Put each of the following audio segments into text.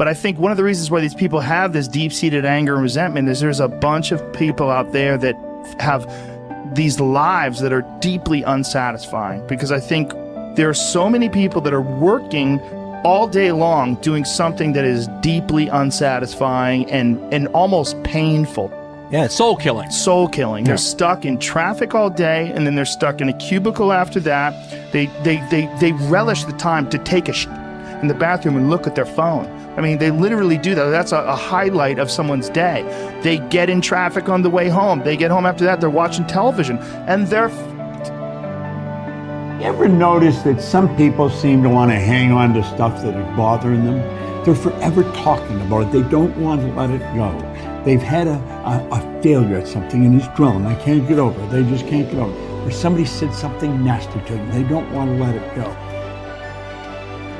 But I think one of the reasons why these people have this deep-seated anger and resentment is there's a bunch of people out there that have these lives that are deeply unsatisfying, because I think there are so many people that are working all day long doing something that is deeply unsatisfying and almost painful. Yeah, it's soul killing. Soul killing. Yeah. They're stuck in traffic all day, and then they're stuck in a cubicle after that. They relish the time to take a in the bathroom and look at their phone. I mean, they literally do that. That's a highlight of someone's day. They get in traffic on the way home. They get home after that, they're watching television, and they're You ever notice that some people seem to want to hang on to stuff that is bothering them? They're forever talking about it. They don't want to let it go. They've had a failure at something and it's grown. They can't get over it. They just can't get over it. Or somebody said something nasty to them. They don't want to let it go.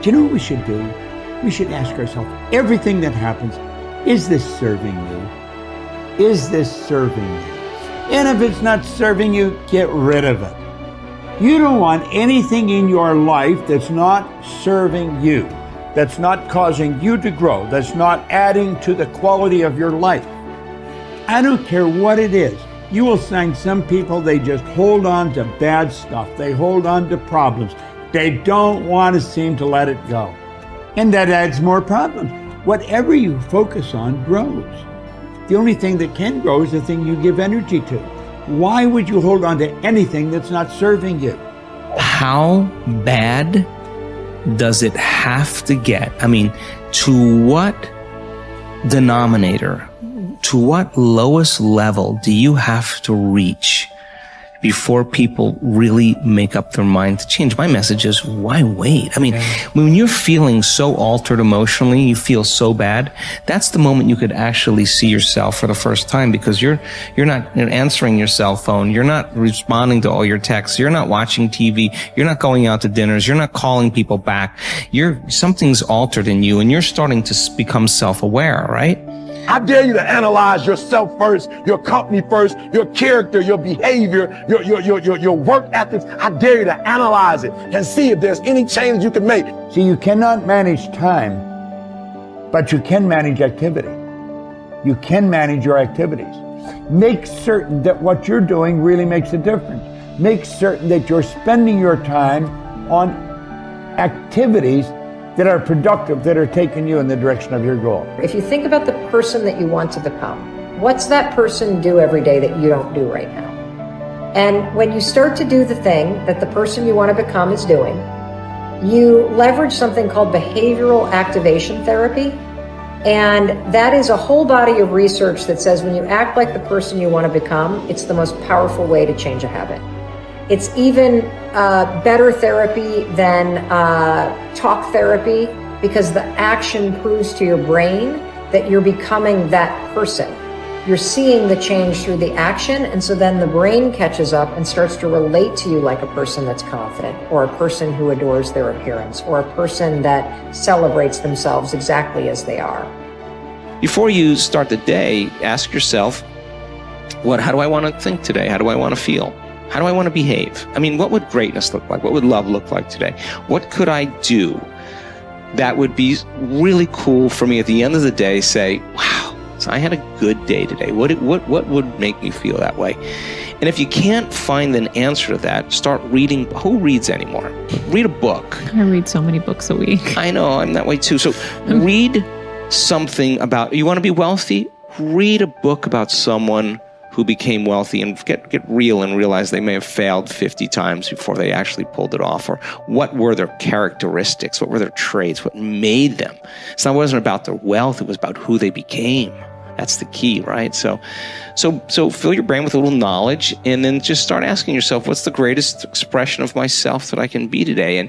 Do you know what we should do? We should ask ourselves, everything that happens, is this serving you? Is this serving you? And if it's not serving you, get rid of it. You don't want anything in your life that's not serving you, that's not causing you to grow, that's not adding to the quality of your life. I don't care what it is. You will find some people, they just hold on to bad stuff. They hold on to problems. They don't want to seem to let it go. And that adds more problems. Whatever you focus on grows. The only thing that can grow is the thing you give energy to. Why would you hold on to anything that's not serving you? How bad does it have to get? I mean, to what denominator, to what lowest level do you have to reach before people really make up their mind to change? My message is, why wait? I mean, when you're feeling so altered emotionally, you feel so bad, that's the moment you could actually see yourself for the first time, because you're not answering your cell phone, you're not responding to all your texts, you're not watching TV, you're not going out to dinners, you're not calling people back. Something's altered in you and you're starting to become self-aware, right? I dare you to analyze yourself first, your company first, your character, your behavior, your work ethics. I dare you to analyze it and see if there's any change you can make. See, you cannot manage time, but you can manage activity. You can manage your activities. Make certain that what you're doing really makes a difference. Make certain that you're spending your time on activities that are productive, that are taking you in the direction of your goal. If you think about the person that you want to become, what's that person do every day that you don't do right now? And when you start to do the thing that the person you want to become is doing, you leverage something called behavioral activation therapy. And that is a whole body of research that says when you act like the person you want to become, it's the most powerful way to change a habit. It's even better therapy than talk therapy, because the action proves to your brain that you're becoming that person. You're seeing the change through the action, and so then the brain catches up and starts to relate to you like a person that's confident, or a person who adores their appearance, or a person that celebrates themselves exactly as they are. Before you start the day, ask yourself, how do I want to think today? How do I want to feel? How do I want to behave? I mean, what would greatness look like? What would love look like today? What could I do that would be really cool for me at the end of the day? Say, wow, so I had a good day today. What would make me feel that way? And if you can't find an answer to that, start reading. Who reads anymore? Read a book. I read so many books a week. I know, I'm that way too. So read something about, you want to be wealthy? Read a book about someone who became wealthy, and get real and realize they may have failed 50 times before they actually pulled it off. Or what were their characteristics? What were their traits? What made them? So it wasn't about their wealth, it was about who they became. That's the key, right? So fill your brain with a little knowledge, and then just start asking yourself, what's the greatest expression of myself that I can be today?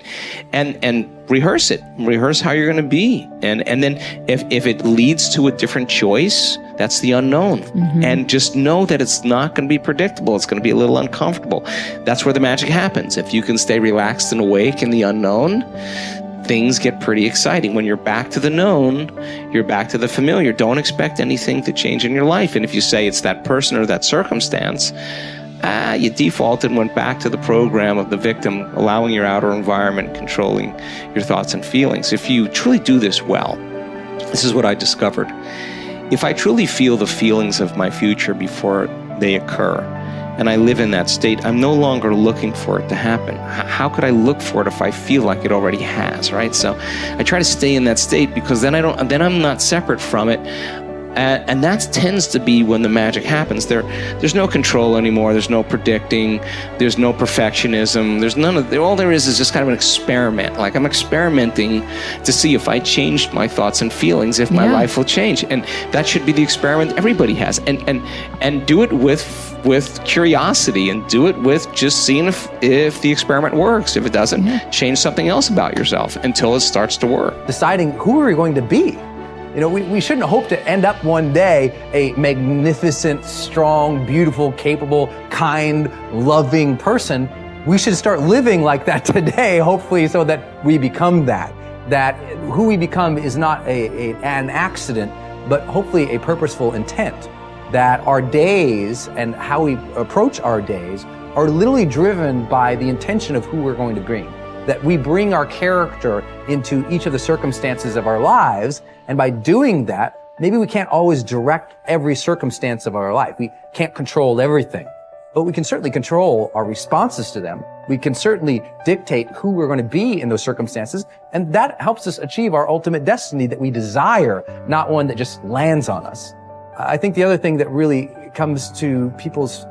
And rehearse it. Rehearse how you're going to be. And then if it leads to a different choice, that's the unknown. Mm-hmm. And just know that it's not going to be predictable. It's going to be a little uncomfortable. That's where the magic happens. If you can stay relaxed and awake in the unknown, things get pretty exciting. When you're back to the known, you're back to the familiar. Don't expect anything to change in your life. And if you say it's that person or that circumstance, you defaulted and went back to the program of the victim, allowing your outer environment controlling your thoughts and feelings. If you truly do this well, This is what I discovered. If I truly feel the feelings of my future before they occur, and I live in that state, I'm no longer looking for it to happen. How could I look for it if I feel like it already has, right? So I try to stay in that state, because then I'm not separate from it. And that tends to be when the magic happens. There's no control anymore. There's no predicting. There's no perfectionism. There's none of. All there is just kind of an experiment. Like, I'm experimenting to see if I changed my thoughts and feelings, if my life will change. And that should be the experiment everybody has. And do it with curiosity, and do it with just seeing if the experiment works. If it doesn't, change something else about yourself until it starts to work. Deciding who are we going to be. You know, we shouldn't hope to end up one day a magnificent, strong, beautiful, capable, kind, loving person. We should start living like that today, hopefully, so that we become that. That who we become is not an accident, but hopefully a purposeful intent. That our days and how we approach our days are literally driven by the intention of who we're going to bring. That we bring our character into each of the circumstances of our lives, and by doing that, maybe we can't always direct every circumstance of our life. We can't control everything, but we can certainly control our responses to them. We can certainly dictate who we're going to be in those circumstances, and that helps us achieve our ultimate destiny that we desire, not one that just lands on us. I think the other thing that really comes to people's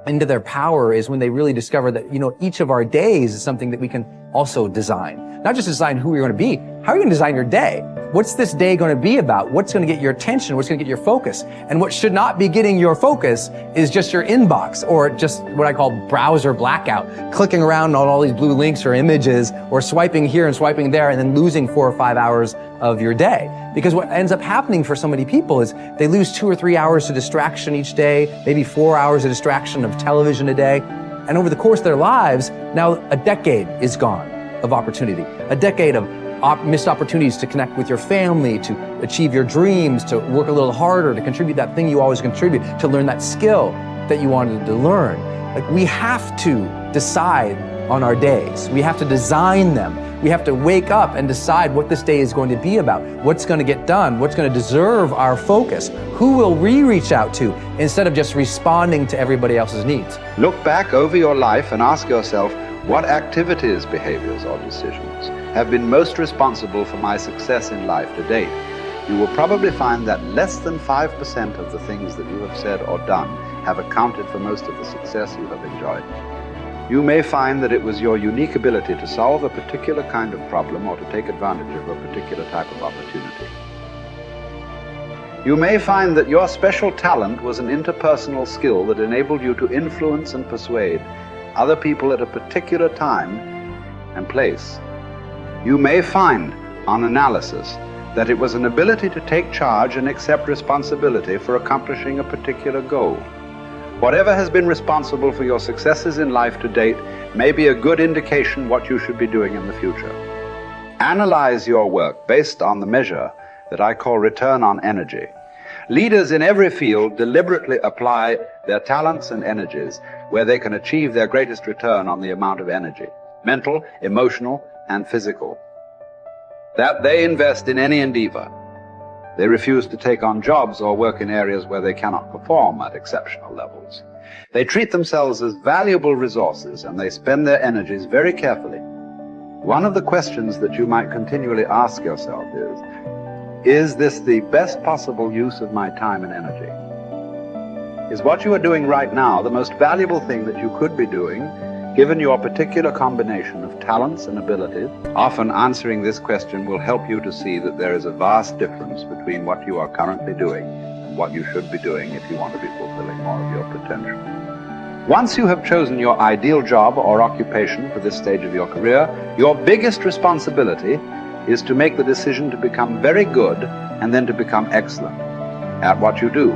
into their power is when they really discover that, you know, each of our days is something that we can also design. Not just design who you're going to be. How are you going to design your day? What's this day going to be about? What's going to get your attention? What's going to get your focus? And what should not be getting your focus is just your inbox, or just what I call browser blackout, clicking around on all these blue links or images, or swiping here and swiping there, and then losing 4 or 5 hours of your day. Because what ends up happening for so many people is they lose 2 or 3 hours to distraction each day, maybe 4 hours of distraction of television a day. And over the course of their lives, now a decade is gone of opportunity, a decade of missed opportunities to connect with your family, to achieve your dreams, to work a little harder, to contribute that thing you always contribute, to learn that skill that you wanted to learn. Like, we have to decide on our days. We have to design them. We have to wake up and decide what this day is going to be about, what's going to get done, what's going to deserve our focus, who will we reach out to, instead of just responding to everybody else's needs. Look back over your life and ask yourself, what activities, behaviors, or decisions have been most responsible for my success in life to date? You will probably find that less than 5% of the things that you have said or done have accounted for most of the success you have enjoyed. You may find that it was your unique ability to solve a particular kind of problem or to take advantage of a particular type of opportunity. You may find that your special talent was an interpersonal skill that enabled you to influence and persuade other people at a particular time and place. You may find, on analysis, that it was an ability to take charge and accept responsibility for accomplishing a particular goal. Whatever has been responsible for your successes in life to date may be a good indication what you should be doing in the future. Analyze your work based on the measure that I call return on energy. Leaders in every field deliberately apply their talents and energies where they can achieve their greatest return on the amount of energy, mental, emotional, and physical, that they invest in any endeavor. They refuse to take on jobs or work in areas where they cannot perform at exceptional levels. They treat themselves as valuable resources, and they spend their energies very carefully. One of the questions that you might continually ask yourself is this the best possible use of my time and energy? Is what you are doing right now the most valuable thing that you could be doing, given your particular combination of talents and abilities? Often answering this question will help you to see that there is a vast difference between what you are currently doing and what you should be doing if you want to be fulfilling more of your potential. Once you have chosen your ideal job or occupation for this stage of your career, your biggest responsibility is to make the decision to become very good and then to become excellent at what you do.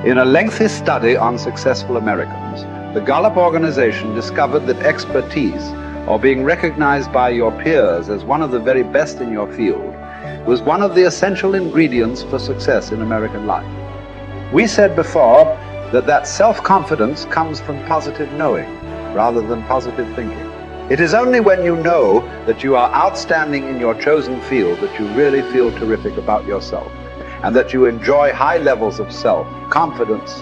In a lengthy study on successful Americans, the Gallup organization discovered that expertise, or being recognized by your peers as one of the very best in your field, was one of the essential ingredients for success in American life. We said before that self-confidence comes from positive knowing rather than positive thinking. It is only when you know that you are outstanding in your chosen field that you really feel terrific about yourself, and that you enjoy high levels of self-confidence.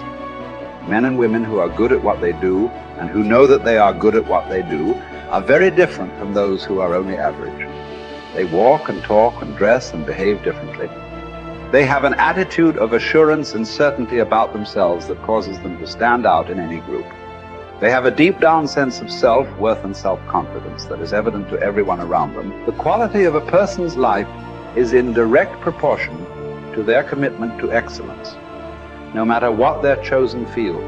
Men and women who are good at what they do and who know that they are good at what they do are very different from those who are only average. They walk and talk and dress and behave differently. They have an attitude of assurance and certainty about themselves that causes them to stand out in any group. They have a deep down sense of self-worth and self-confidence that is evident to everyone around them. The quality of a person's life is in direct proportion to their commitment to excellence, no matter what their chosen field.